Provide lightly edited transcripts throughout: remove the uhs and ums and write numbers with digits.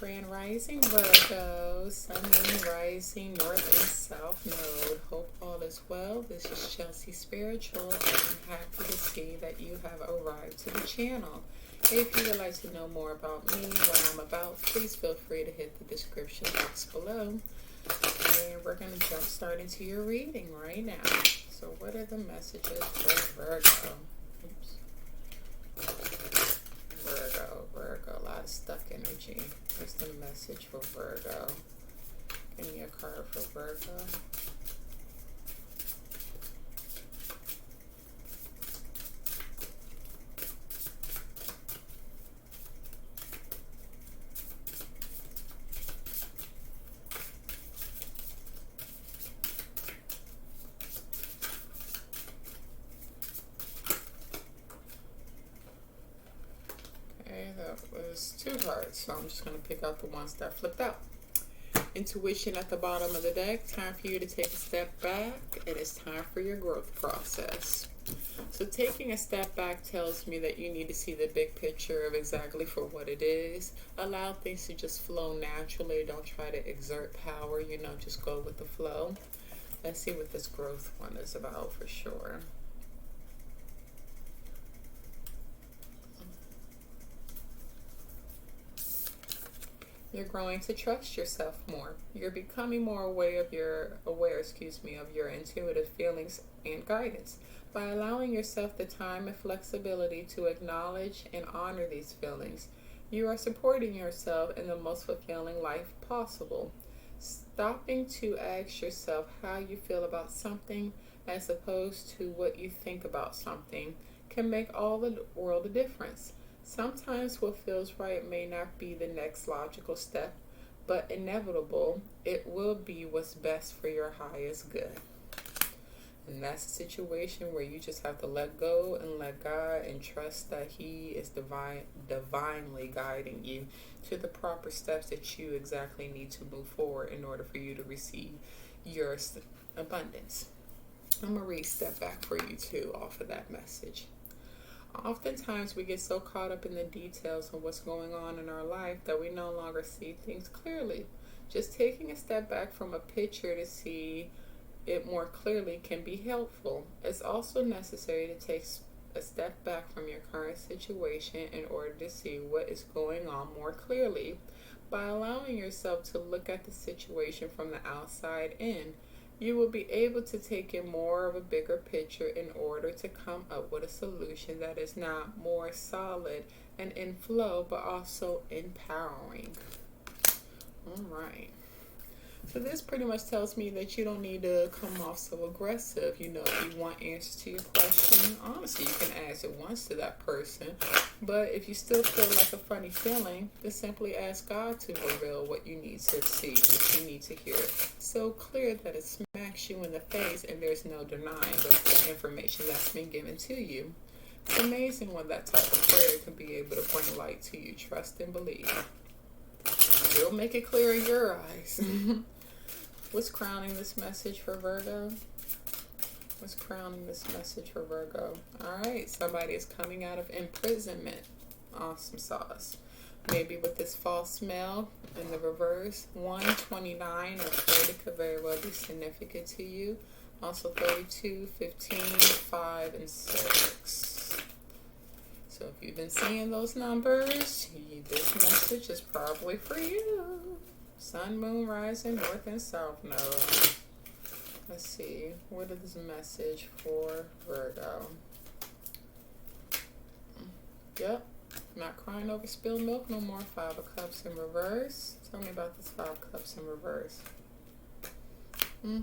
Grand Rising Virgo, Sun, Moon, Rising, North and South Node. Hope all is well. This is Chelsea Spiritual, and I'm happy to see that you have arrived to the channel. If you would like to know more about me, what I'm about, please feel free to hit the description box below. And we're going to jump start into your reading right now. So what are the messages for Virgo? Virgo, a lot of stuck energy. What's the message for Virgo? Give me a card for Virgo. That was two cards, so I'm just going to pick out the ones that flipped out. Intuition at the bottom of the deck. Time for you to take a step back. It is time for your growth process. So taking a step back tells me that you need to see the big picture of exactly for what it is. Allow things to just flow naturally. Don't try to exert power, just go with the flow. Let's see what this growth one is about for sure. You're growing to trust yourself more. You're becoming more aware of your intuitive feelings and guidance. By allowing yourself the time and flexibility to acknowledge and honor these feelings, you are supporting yourself in the most fulfilling life possible. Stopping to ask yourself how you feel about something as opposed to what you think about something can make all the world a difference. Sometimes what feels right may not be the next logical step, but inevitable, it will be what's best for your highest good. And that's a situation where you just have to let go and let God and trust that He is divinely guiding you to the proper steps that you exactly need to move forward in order for you to receive your abundance. I'm going to read step back for you too off of that message. Oftentimes we get so caught up in the details of what's going on in our life that we no longer see things clearly. Just taking a step back from a picture to see it more clearly can be helpful. It's also necessary to take a step back from your current situation in order to see what is going on more clearly. By allowing yourself to look at the situation from the outside in, you will be able to take in more of a bigger picture in order to come up with a solution that is not more solid and in flow, but also empowering. All right. So this pretty much tells me that you don't need to come off so aggressive. If you want answers to your question, honestly, you can ask it once to that person. But if you still feel like a funny feeling, just simply ask God to reveal what you need to see, what you need to hear. So clear that it smacks you in the face and there's no denying the information that's been given to you. It's amazing when that type of prayer can be able to bring light to you. Trust and believe. It'll make it clear in your eyes. What's crowning this message for Virgo? What's crowning this message for Virgo? All right, somebody is coming out of imprisonment. Awesome sauce. Maybe with this false smell in the reverse. 129 or 30 could very well be significant to you. Also 32, 15, 5, and 6. So if you've been seeing those numbers, this message is probably for you. Sun, Moon, Rising, North and South Node. Let's see. What is this message for Virgo? Yep. Not crying over spilled milk no more. 5 of Cups in reverse. Tell me about this 5 Cups in reverse.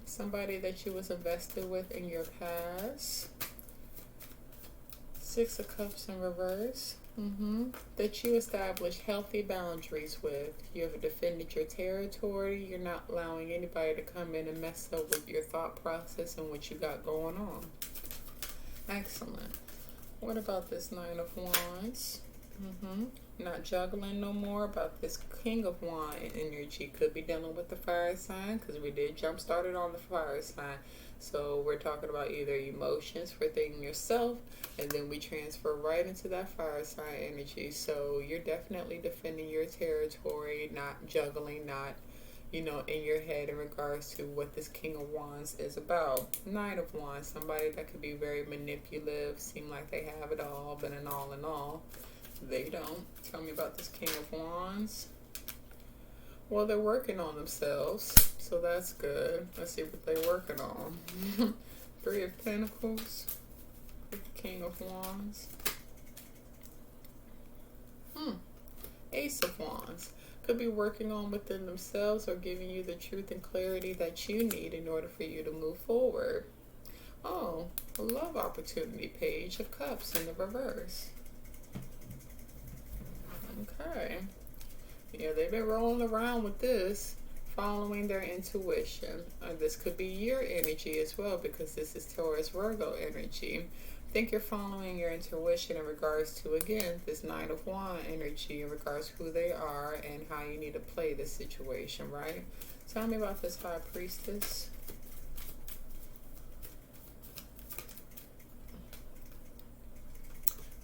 Somebody that you was invested with in your past. 6 of Cups in reverse. That you establish healthy boundaries with. You have defended your territory. You're not allowing anybody to come in and mess up with your thought process and what you got going on. Excellent. What about this 9 of Wands? Not juggling no more about this King of Wand energy. Could be dealing with the fire sign, because we did jump started on the fire sign. So we're talking about either emotions within yourself, and then we transfer right into that fire sign energy. So you're definitely defending your territory, not juggling, not in your head in regards to what this King of Wands is about. Knight of Wands, somebody that could be very manipulative, seem like they have it all, but in all, they don't. Tell me about this King of Wands. Well, they're working on themselves, so that's good. Let's see what they're working on. Three of Pentacles, King of Wands. Ace of Wands. Could be working on within themselves or giving you the truth and clarity that you need in order for you to move forward. Oh, a love opportunity. Page of Cups in the reverse. Okay. Yeah, they've been rolling around with this, following their intuition. This could be your energy as well, because this is Taurus Virgo energy. I think you're following your intuition in regards to, again, this Knight of Wands energy, in regards to who they are and how you need to play this situation, right? Tell me about this High Priestess.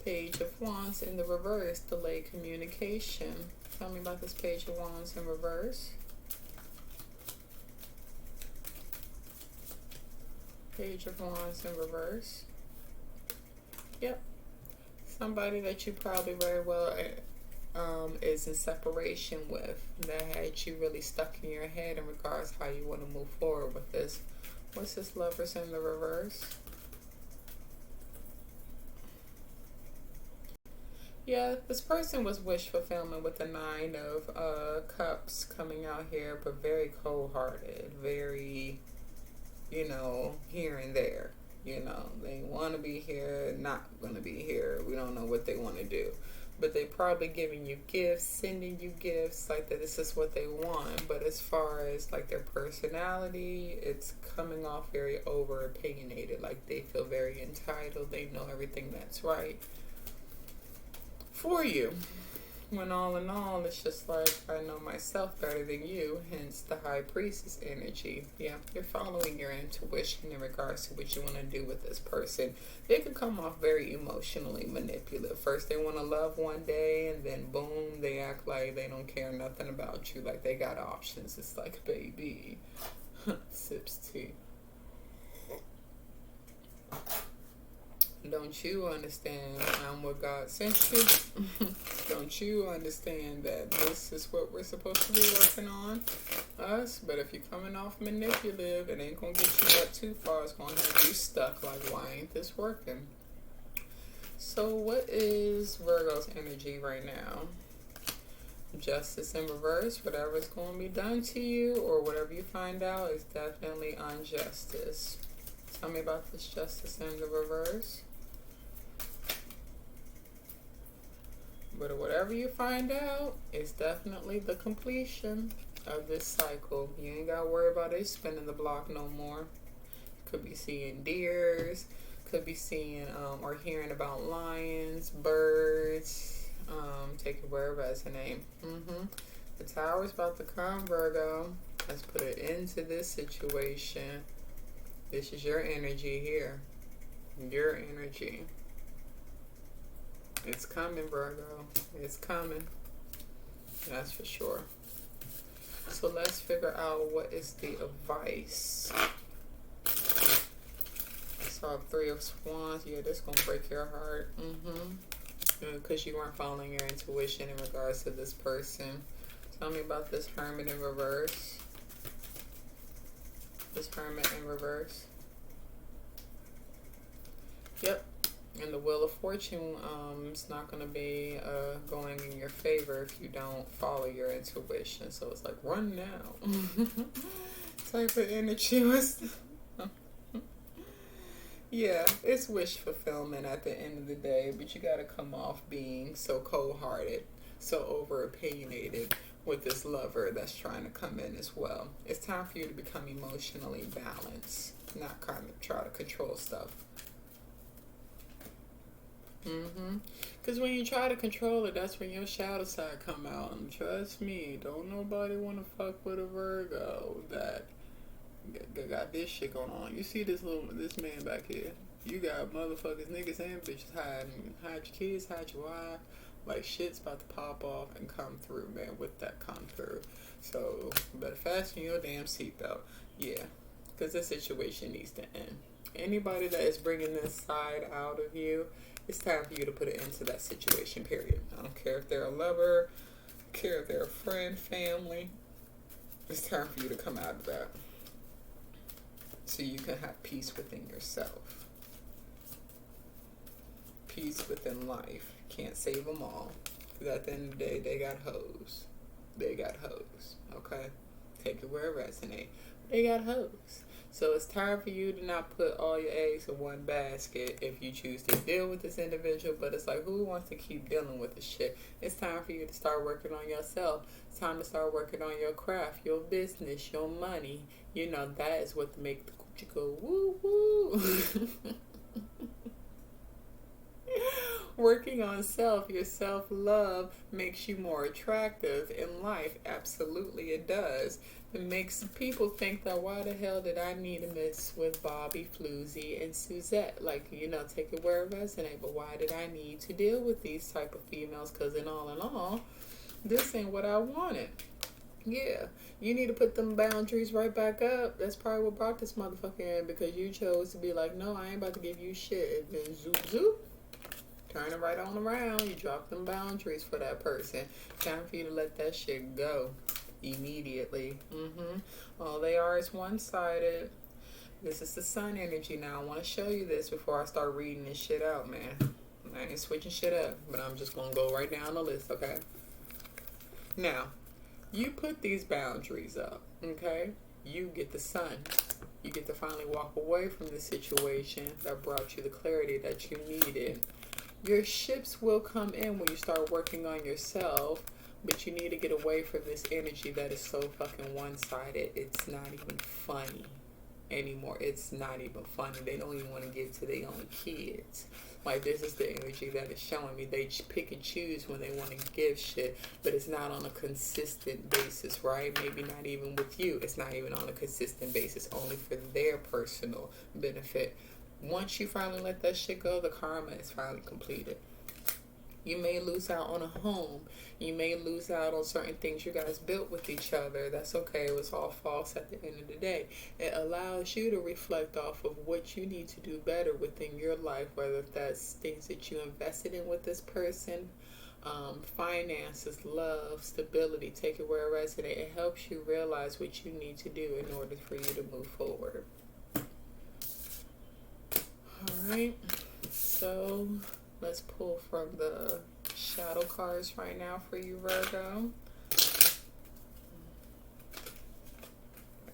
Page of Wands in the reverse, delayed communication. Tell me about this Page of Wands in reverse. Page of Wands in reverse. Yep. Somebody that you probably very well is in separation with, that had you really stuck in your head in regards how you want to move forward with this. What's this Lovers in the reverse? Yeah, this person was wish fulfillment with the Nine of Cups coming out here, but very cold-hearted, very, here and there. They want to be here, not going to be here. We don't know what they want to do. But they probably giving you gifts, sending you gifts, like that this is what they want. But as far as like their personality, it's coming off very over opinionated. Like they feel very entitled. They know everything that's right for you, when all in all it's just like, I know myself better than you, hence the High Priestess energy. Yeah, you're following your intuition in regards to what you want to do with this person. They can come off very emotionally manipulative. First they want to love one day, and then boom, they act like they don't care nothing about you, like they got options. It's like, baby, sips tea. Don't you understand I'm what God sent you? Don't you understand that this is what we're supposed to be working on? Us? But if you're coming off manipulative, it ain't going to get you up too far. It's going to have you stuck like, why ain't this working? So what is Virgo's energy right now? Justice in reverse. Whatever's going to be done to you or whatever you find out is definitely injustice. Tell me about this Justice in the reverse. But whatever you find out is definitely the completion of this cycle. You ain't got to worry about it spinning the block no more. Could be seeing deers, could be seeing or hearing about lions, birds, take it wherever as a name. The Tower's about to come, Virgo. Let's put it into this situation. This is your energy here. Your energy. It's coming, Virgo. It's coming. That's for sure. So let's figure out what is the advice. I saw Three of Wands. Yeah, this gonna break your heart. Because you weren't following your intuition in regards to this person. Tell me about this Hermit in reverse. This Hermit in reverse. Yep. And the Wheel of Fortune is not going to be going in your favor if you don't follow your intuition. So it's like, run now. Type of energy was... Yeah, it's wish fulfillment at the end of the day. But you got to come off being so cold-hearted, so over-opinionated with this lover that's trying to come in as well. It's time for you to become emotionally balanced, not kind of try to control stuff. Because when you try to control it, that's when your shadow side come out. And trust me, don't nobody want to fuck with a Virgo that got this shit going on. You see this man back here. You got motherfuckers, niggas and bitches hiding. Hide your kids, hide your wife. Like shit's about to pop off and come through, man, with that come through. So better fasten your damn seatbelt. Yeah, because this situation needs to end. Anybody that is bringing this side out of you, it's time for you to put an end to that situation, period. I don't care if they're a lover, care if they're a friend, family. It's time for you to come out of that so you can have peace within yourself. Peace within life. Can't save them all. Because at the end of the day, they got hoes. They got hoes. Okay? Take it where it resonates. They got hoes. So it's time for you to not put all your eggs in one basket if you choose to deal with this individual. But it's like, who wants to keep dealing with this shit? It's time for you to start working on yourself. It's time to start working on your craft, your business, your money. You know, that is what make the coochie go woo woo. Working on self, your self-love makes you more attractive in life. Absolutely it does. It makes people think that why the hell did I need to mess with Bobby, Floozy, and Suzette? Like, you know, take it where it resonates. But why did I need to deal with these type of females? Because in all, this ain't what I wanted. Yeah, you need to put them boundaries right back up. That's probably what brought this motherfucker in, because you chose to be like, no, I ain't about to give you shit. And then zoop, zoop. Turn it right on around. You drop them boundaries for that person. Time for you to let that shit go immediately. All they are is one-sided. This is the sun energy now. I want to show you this before I start reading this shit out, man. I ain't switching shit up, but I'm just going to go right down the list, okay? Now, you put these boundaries up, okay? You get the sun. You get to finally walk away from the situation that brought you the clarity that you needed. Your ships will come in when you start working on yourself, but you need to get away from this energy that is so fucking one-sided. It's not even funny anymore. It's not even funny. They don't even want to give to their own kids. Like, this is the energy that is showing me. They pick and choose when they want to give shit, but it's not on a consistent basis, right? Maybe not even with you. It's not even on a consistent basis, only for their personal benefit. Once you finally let that shit go, the karma is finally completed. You may lose out on a home. You may lose out on certain things you guys built with each other. That's okay. It was all false at the end of the day. It allows you to reflect off of what you need to do better within your life, whether that's things that you invested in with this person, finances, love, stability, take it where it resonates. It helps you realize what you need to do in order for you to move forward. Alright, so let's pull from the shadow cards right now for you, Virgo. There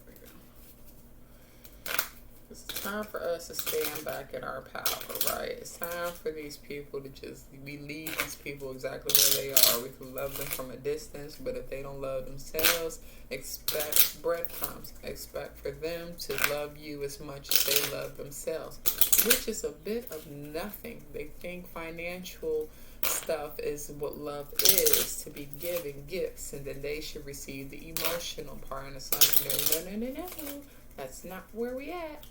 we go. It's time for us to stand back in our power, right? It's time for these people to just, we leave these people exactly where they are. We can love them from a distance, but if they don't love themselves, expect breadcrumbs. Expect for them to love you as much as they love themselves, which is a bit of nothing. They think financial stuff is what love is, to be giving gifts, and then they should receive the emotional part. And it's like, no. That's not where we at.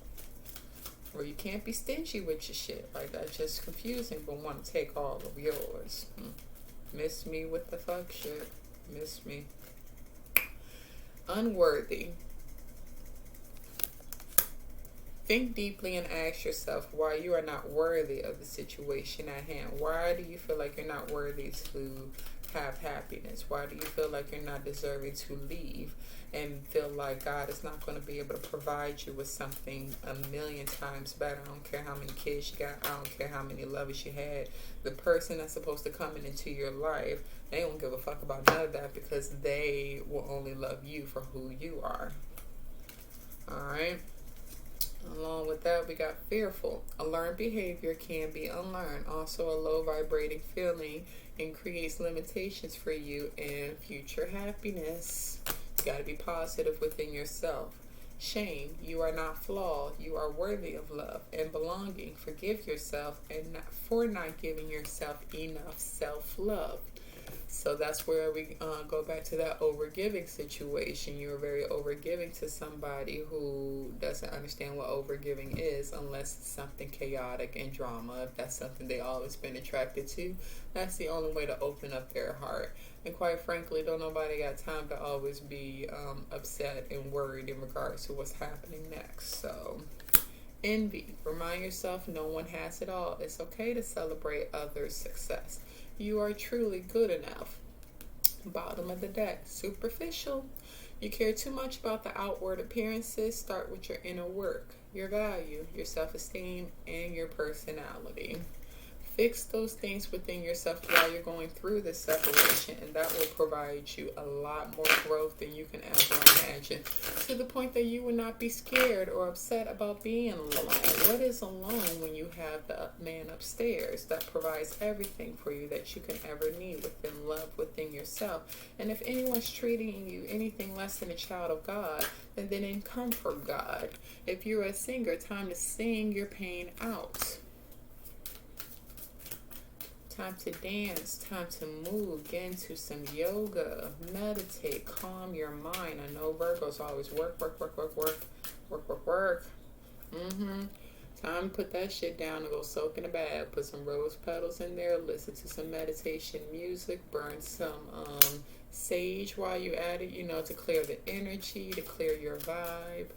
Where you can't be stingy with your shit. Like, that's just confusing, but want to take all of yours. Miss me with the fuck shit. Miss me. Unworthy. Think deeply and ask yourself why you are not worthy of the situation at hand. Why do you feel like you're not worthy to have happiness? Why do you feel like you're not deserving to leave and feel like God is not going to be able to provide you with something a million times better? I don't care how many kids you got. I don't care how many lovers you had. The person that's supposed to come into your life, they don't give a fuck about none of that, because they will only love you for who you are. Alright? Along with that, we got fearful. A learned behavior can be unlearned. Also, a low vibrating feeling and creates limitations for you and future happiness. You got to be positive within yourself. Shame, you are not flawed. You are worthy of love and belonging. Forgive yourself for not giving yourself enough self-love. So that's where we go back to that overgiving situation. You're very overgiving to somebody who doesn't understand what overgiving is unless it's something chaotic and drama. If that's something they always been attracted to, that's the only way to open up their heart. And quite frankly, don't nobody got time to always be upset and worried in regards to what's happening next. So envy. Remind yourself no one has it all. It's okay to celebrate others' success. You are truly good enough. Bottom of the deck. Superficial. You care too much about the outward appearances. Start with your inner work, your value, your self-esteem, and your personality. Fix those things within yourself while you're going through this separation, and that will provide you a lot more growth than you can ever imagine, to the point that you will not be scared or upset about being alone. What is alone when you have the man upstairs that provides everything for you that you can ever need within love within yourself? And if anyone's treating you anything less than a child of God, then come for God. If you're a singer, time to sing your pain out. Time to dance, time to move, get into some yoga, meditate, calm your mind. I know Virgo's always work. Time to put that shit down and go soak in a bath. Put some rose petals in there, listen to some meditation music, burn some sage while you at it, to clear the energy, to clear your vibe.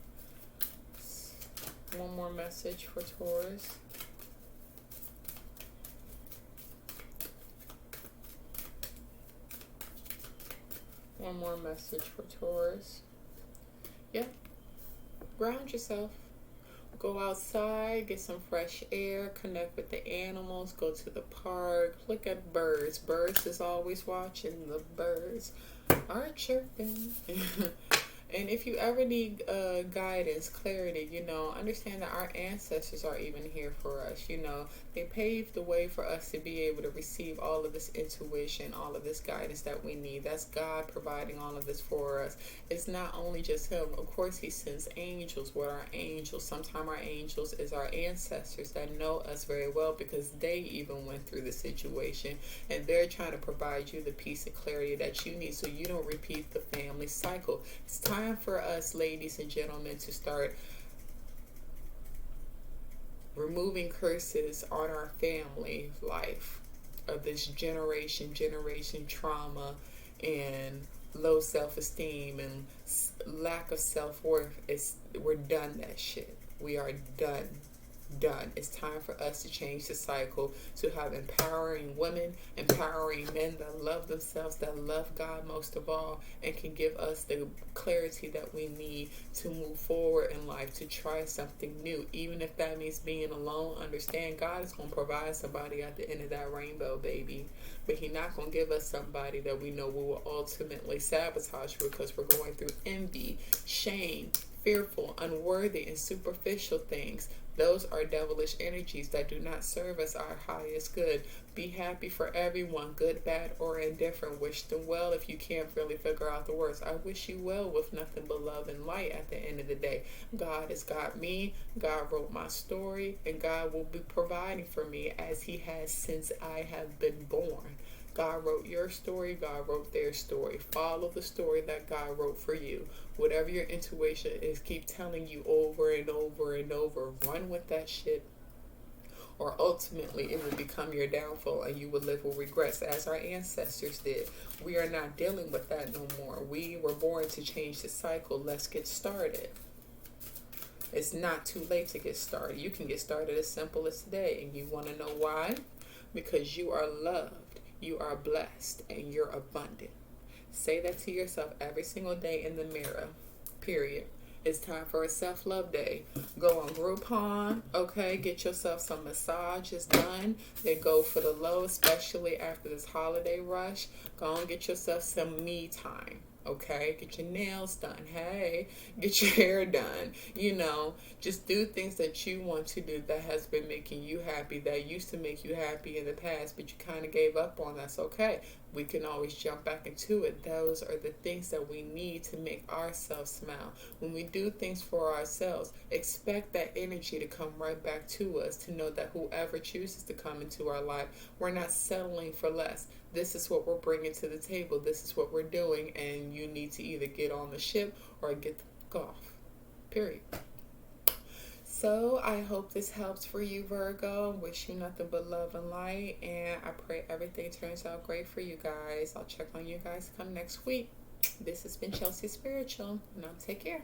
One more message for Taurus. One more message for Taurus. Yeah. Ground yourself. Go outside, get some fresh air, connect with the animals, go to the park, look at birds. Birds is always watching. The birds are chirping. And if you ever need guidance, clarity, understand that our ancestors are even here for us. They paved the way for us to be able to receive all of this intuition, all of this guidance that we need. That's God providing all of this for us. It's not only just Him. Of course, He sends angels. What are angels? Sometimes our angels is our ancestors that know us very well because they even went through the situation. And they're trying to provide you the peace and clarity that you need so you don't repeat the family cycle. It's time for us, ladies and gentlemen, to start removing curses on our family life of this generation trauma and low self-esteem and lack of self-worth. We're done that shit. We are done. It's time for us to change the cycle, to have empowering women, empowering men that love themselves, that love God most of all, and can give us the clarity that we need to move forward in life, to try something new. Even if that means being alone, understand God is going to provide somebody at the end of that rainbow, baby. But He's not going to give us somebody that we know we will ultimately sabotage because we're going through envy, shame, fearful, unworthy, and superficial things. Those are devilish energies that do not serve us our highest good. Be happy for everyone, good, bad, or indifferent. Wish them well if you can't really figure out the words. I wish you well with nothing but love and light at the end of the day. God has got me. God wrote my story, and God will be providing for me as He has since I have been born. God wrote your story. God wrote their story. Follow the story that God wrote for you. Whatever your intuition is, keep telling you over and over and over. Run with that shit, or ultimately it will become your downfall and you will live with regrets as our ancestors did. We are not dealing with that no more. We were born to change the cycle. Let's get started. It's not too late to get started. You can get started as simple as today. And you want to know why? Because you are loved, you are blessed, and you're abundant. Say that to yourself every single day in the mirror, period. It's time for a self-love day. Go on Groupon, okay? Get yourself some massages done. They go for the low, especially after this holiday rush. Go and get yourself some me time, okay? Get your nails done. Hey, get your hair done. Just do things that you want to do that has been making you happy, that used to make you happy in the past, but you kind of gave up on. That's okay. We can always jump back into it. Those are the things that we need to make ourselves smile. When we do things for ourselves, expect that energy to come right back to us, to know that whoever chooses to come into our life, we're not settling for less. This is what we're bringing to the table. This is what we're doing, and you need to either get on the ship or get the fuck off. Period. So I hope this helps for you, Virgo. Wish you nothing but love and light, and I pray everything turns out great for you guys. I'll check on you guys come next week. This has been Chelsey Spiritual. Now take care.